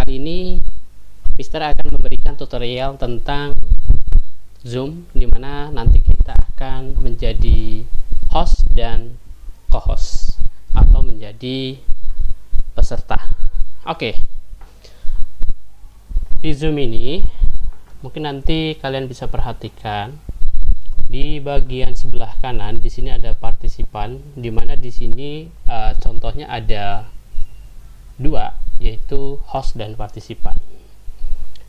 kali ini Mister akan memberikan tutorial tentang Zoom, dimana nanti kita akan menjadi host dan co-host atau menjadi peserta. Oke. Di Zoom ini mungkin nanti kalian bisa perhatikan di bagian sebelah kanan di sini ada partisipan, dimana di sini contohnya ada dua, yaitu host dan partisipan.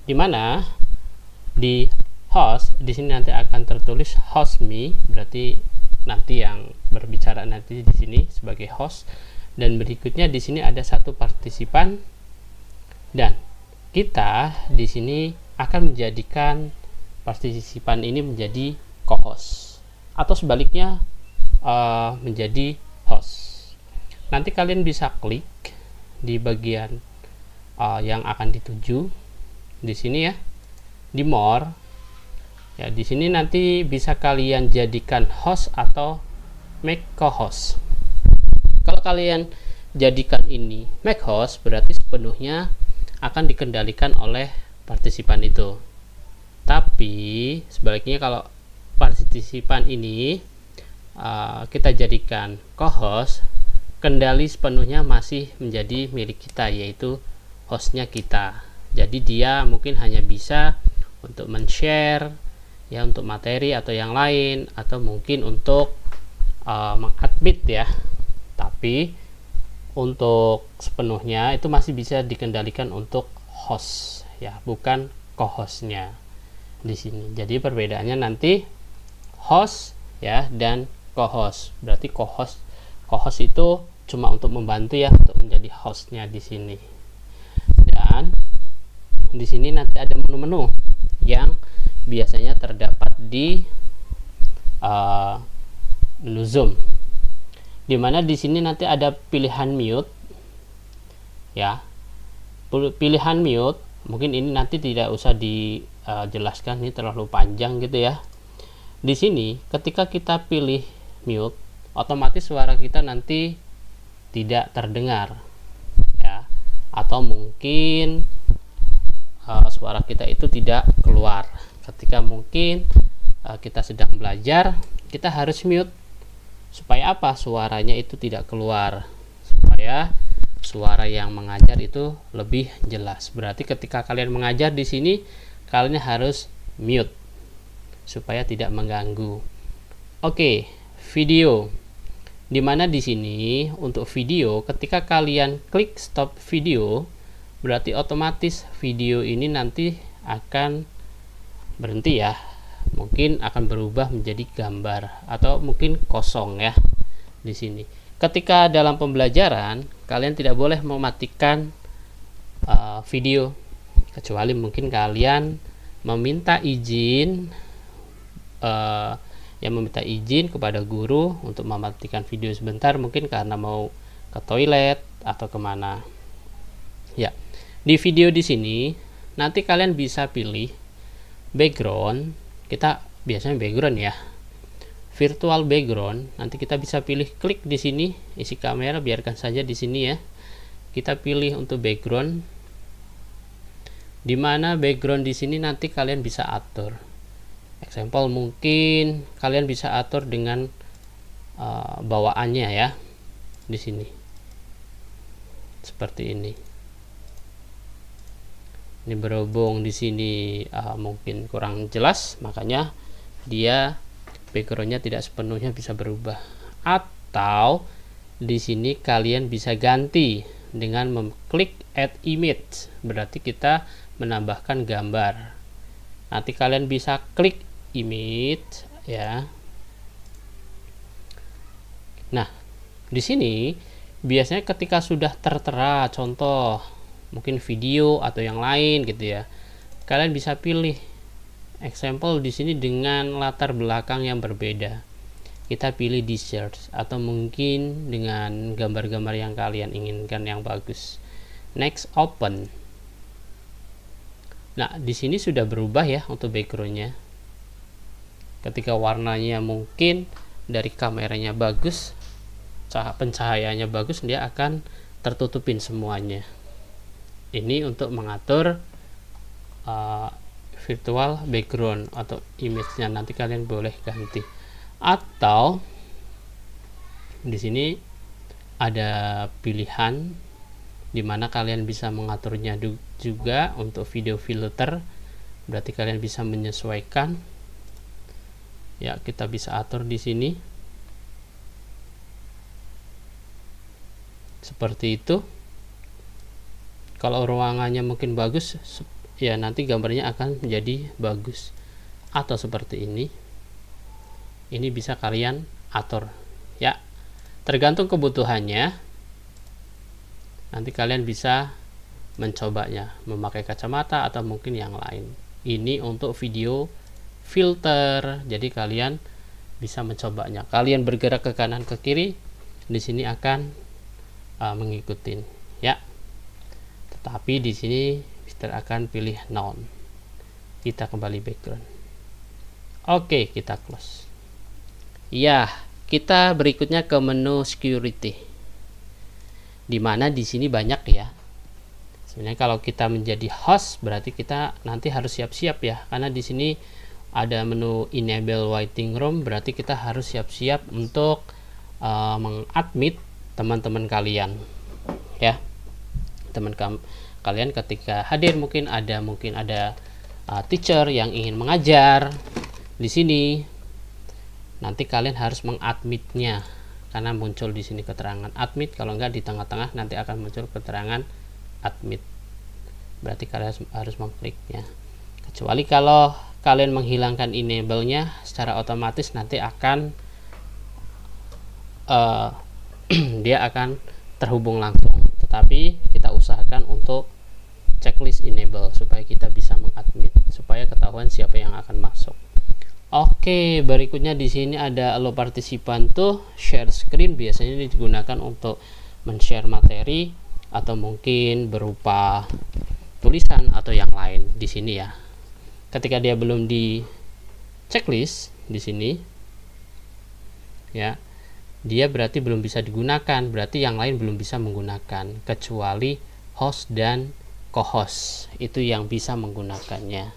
Dimana di host di sini nanti akan tertulis host me, berarti nanti yang berbicara nanti di sini sebagai host, dan berikutnya di sini ada satu partisipan, dan kita di sini akan menjadikan partisipan ini menjadi co-host atau sebaliknya menjadi host. Nanti kalian bisa klik di bagian yang akan dituju di sini ya, di more ya. Di sini nanti bisa kalian jadikan host atau make co-host. Kalau kalian jadikan ini make host, berarti sepenuhnya akan dikendalikan oleh partisipan itu. Tapi sebaliknya, kalau partisipan ini kita jadikan co-host, kendali sepenuhnya masih menjadi milik kita, yaitu hostnya kita. Jadi dia mungkin hanya bisa untuk men-share ya, untuk materi atau yang lain, atau mungkin untuk mengadmit ya, tapi untuk sepenuhnya itu masih bisa dikendalikan untuk host ya, bukan co-hostnya di sini. Jadi perbedaannya nanti host ya dan co-host. Berarti co-host itu cuma untuk membantu ya, untuk menjadi hostnya di sini. Dan di sini nanti ada menu-menu yang biasanya terdapat di menu Zoom, dimana di sini nanti ada pilihan mute ya. Pilihan mute mungkin ini nanti tidak usah dijelaskan, ini terlalu panjang gitu ya. Di sini ketika kita pilih mute, otomatis suara kita nanti tidak terdengar ya, atau mungkin suara kita itu tidak keluar. Ketika mungkin kita sedang belajar, kita harus mute supaya apa? Suaranya itu tidak keluar, supaya suara yang mengajar itu lebih jelas. Berarti ketika kalian mengajar di sini, kalian harus mute supaya tidak mengganggu. Oke, video. Dimana di sini untuk video, ketika kalian klik stop video, berarti otomatis video ini nanti akan berhenti ya. Mungkin akan berubah menjadi gambar atau mungkin kosong ya di sini. Ketika dalam pembelajaran, kalian tidak boleh mematikan video, kecuali mungkin kalian meminta izin meminta izin kepada guru untuk mematikan video sebentar, mungkin karena mau ke toilet atau kemana ya. Di video di sini nanti kalian bisa pilih background. Kita biasanya background ya, virtual background. Nanti kita bisa pilih klik di sini, isi kamera biarkan saja di sini ya. Kita pilih untuk background, dimana background di sini nanti kalian bisa atur. Example, mungkin kalian bisa atur dengan bawaannya ya, di sini seperti ini. Ini berhubung di sini mungkin kurang jelas, makanya dia backgroundnya tidak sepenuhnya bisa berubah. Atau di sini kalian bisa ganti dengan mengklik add image, berarti kita menambahkan gambar. Nanti kalian bisa klik image ya. Nah, di sini biasanya ketika sudah tertera contoh mungkin video atau yang lain gitu ya, kalian bisa pilih example di sini dengan latar belakang yang berbeda. Kita pilih di search atau mungkin dengan gambar-gambar yang kalian inginkan yang bagus. Next, open. Nah, di sini sudah berubah ya untuk backgroundnya. Ketika warnanya mungkin dari kameranya bagus, pencahayaannya bagus, dia akan tertutupin semuanya. ini untuk mengatur virtual background atau image-nya. Nanti kalian boleh ganti, atau di sini ada pilihan dimana kalian bisa mengaturnya juga untuk video filter. Berarti kalian bisa menyesuaikan ya, kita bisa atur di sini seperti itu. Kalau ruangannya mungkin bagus ya, nanti gambarnya akan menjadi bagus, atau seperti ini bisa kalian atur ya, tergantung kebutuhannya. Nanti kalian bisa mencobanya memakai kacamata atau mungkin yang lain. Ini untuk video filter, jadi kalian bisa mencobanya. Kalian bergerak ke kanan ke kiri, di sini akan mengikuti ya. Tetapi di sini Mister akan pilih none. Kita kembali background. Oke, kita close. Ya, kita berikutnya ke menu security. Dimana di sini banyak ya. Sebenarnya kalau kita menjadi host berarti kita nanti harus siap-siap ya, karena di sini ada menu enable waiting room, berarti kita harus siap-siap untuk mengadmit teman-teman kalian ya. Kalian ketika hadir mungkin ada teacher yang ingin mengajar di sini, nanti kalian harus mengadmitnya. Karena muncul di sini keterangan admit, kalau enggak di tengah-tengah nanti akan muncul keterangan admit. Berarti kalian harus mengkliknya. Kecuali kalau kalian menghilangkan enable-nya, secara otomatis nanti akan dia akan terhubung langsung. Tetapi kita usahakan untuk checklist enable supaya kita bisa mengadmit, supaya ketahuan siapa yang akan masuk. Oke, berikutnya di sini ada allow partisipan tuh share screen. Biasanya ini digunakan untuk men-share materi atau mungkin berupa tulisan atau yang lain di sini ya. Ketika dia belum di checklist di sini ya, dia berarti belum bisa digunakan, berarti yang lain belum bisa menggunakan, kecuali host dan co-host itu yang bisa menggunakannya.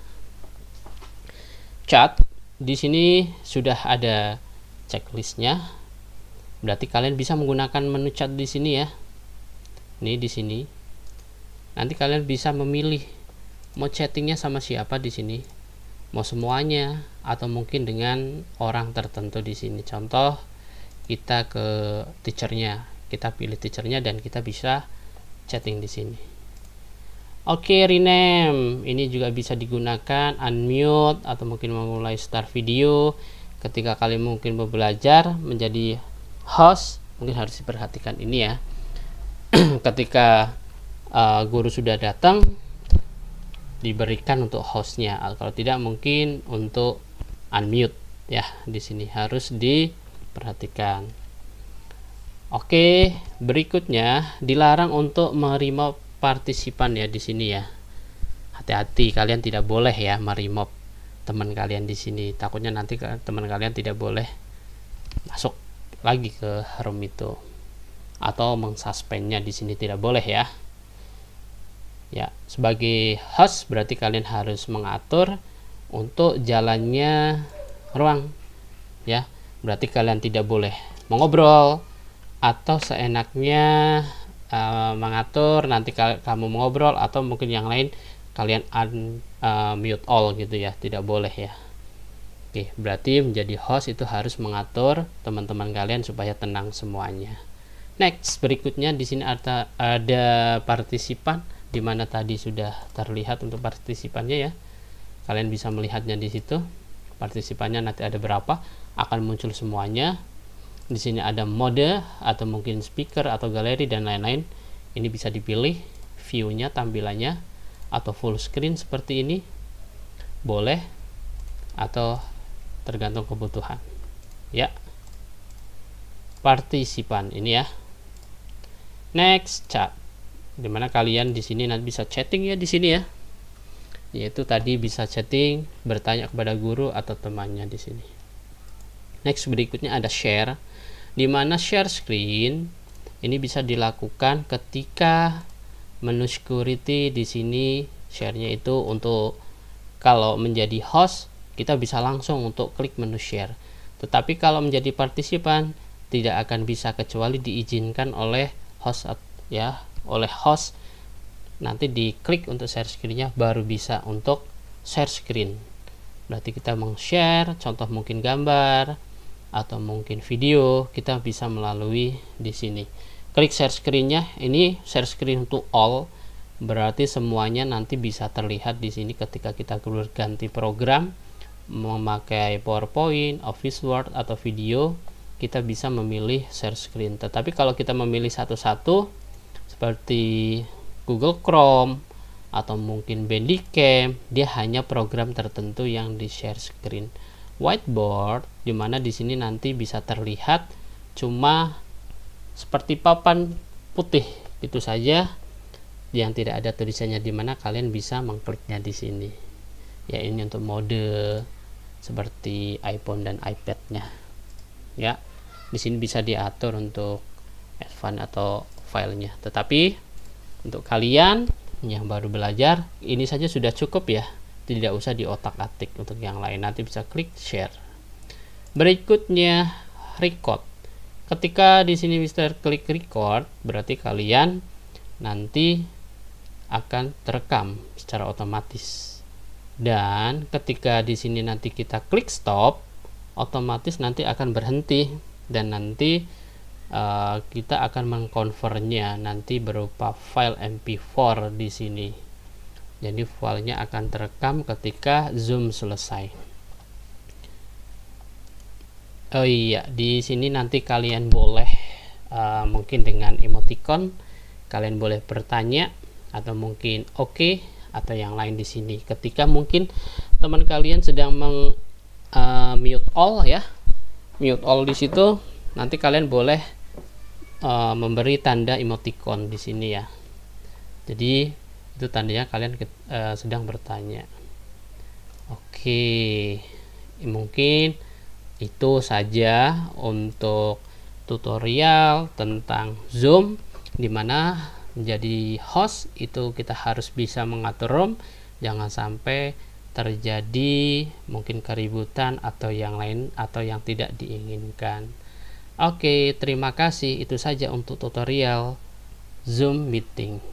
Chat di sini sudah ada checklistnya, berarti kalian bisa menggunakan menu chat di sini ya. Ini di sini. Nanti kalian bisa memilih mau chattingnya sama siapa di sini, mau semuanya atau mungkin dengan orang tertentu di sini. Contoh kita ke teachernya, kita pilih teachernya dan kita bisa chatting di sini. Oke, rename ini juga bisa digunakan, unmute atau mungkin memulai start video. Ketika kalian mungkin mau belajar menjadi host, mungkin harus diperhatikan ini ya. Ketika guru sudah datang, diberikan untuk hostnya. Kalau tidak mungkin untuk unmute ya. Di sini harus diperhatikan. Oke, berikutnya dilarang untuk merimove partisipan ya di sini ya. Hati-hati, kalian tidak boleh ya merimove teman kalian di sini. Takutnya nanti teman kalian tidak boleh masuk lagi ke room itu, atau mengsuspendnya di sini tidak boleh ya. Ya, sebagai host berarti kalian harus mengatur untuk jalannya ruang ya. Berarti kalian tidak boleh mengobrol atau seenaknya mengatur nanti kamu mengobrol, atau mungkin yang lain kalian mute all gitu ya, tidak boleh ya. Oke, berarti menjadi host itu harus mengatur teman-teman kalian supaya tenang semuanya. Next, berikutnya di sini ada partisipan, dimana tadi sudah terlihat untuk partisipannya ya. Kalian bisa melihatnya di situ. Partisipannya nanti ada berapa, akan muncul semuanya. Di sini ada mode atau mungkin speaker atau galeri dan lain-lain. Ini bisa dipilih view-nya, tampilannya, atau full screen seperti ini. Boleh atau tergantung kebutuhan. Ya. Partisipan ini ya. Next, chat. Dimana kalian di sini nanti bisa chatting ya di sini ya. Yaitu tadi bisa chatting, bertanya kepada guru atau temannya di sini. Next, berikutnya ada share, di mana share screen ini bisa dilakukan ketika menu security di sini share-nya itu untuk kalau menjadi host kita bisa langsung untuk klik menu share. Tetapi kalau menjadi partisipan tidak akan bisa kecuali diizinkan oleh host ya, oleh host. Nanti diklik untuk share screen-nya baru bisa untuk share screen. Berarti kita meng-share contoh mungkin gambar atau mungkin video, kita bisa melalui di sini. Klik share screen-nya, ini share screen to all. Berarti semuanya nanti bisa terlihat di sini ketika kita berganti program memakai PowerPoint, Office Word atau video, kita bisa memilih share screen. Tetapi kalau kita memilih satu-satu seperti Google Chrome atau mungkin Bandicam, dia hanya program tertentu yang di share screen. Whiteboard, dimana di sini nanti bisa terlihat cuma seperti papan putih itu saja yang tidak ada tulisannya, dimana kalian bisa mengkliknya di sini. Ya, ini untuk mode seperti iPhone dan iPad-nya. Ya, di sini bisa diatur untuk advance atau filenya. Tetapi untuk kalian yang baru belajar, ini saja sudah cukup ya. Tidak usah diotak-atik untuk yang lain. Nanti bisa klik share. Berikutnya record. Ketika di sini bisa klik record, berarti kalian nanti akan terekam secara otomatis. Dan ketika di sini nanti kita klik stop, otomatis nanti akan berhenti dan nanti kita akan mengkonvernya nanti berupa file MP4 di sini. Jadi filenya akan terekam ketika Zoom selesai. Oh iya, di sini nanti kalian boleh mungkin dengan emoticon kalian boleh bertanya atau mungkin oke atau yang lain di sini. Ketika mungkin teman kalian sedang mute all ya, mute all di situ, nanti kalian boleh memberi tanda emoticon di sini ya. Jadi itu tandanya kalian sedang bertanya. Oke, mungkin itu saja untuk tutorial tentang Zoom, dimana menjadi host itu kita harus bisa mengatur room, jangan sampai terjadi mungkin keributan atau yang lain atau yang tidak diinginkan. Oke, terima kasih. Itu saja untuk tutorial Zoom meeting.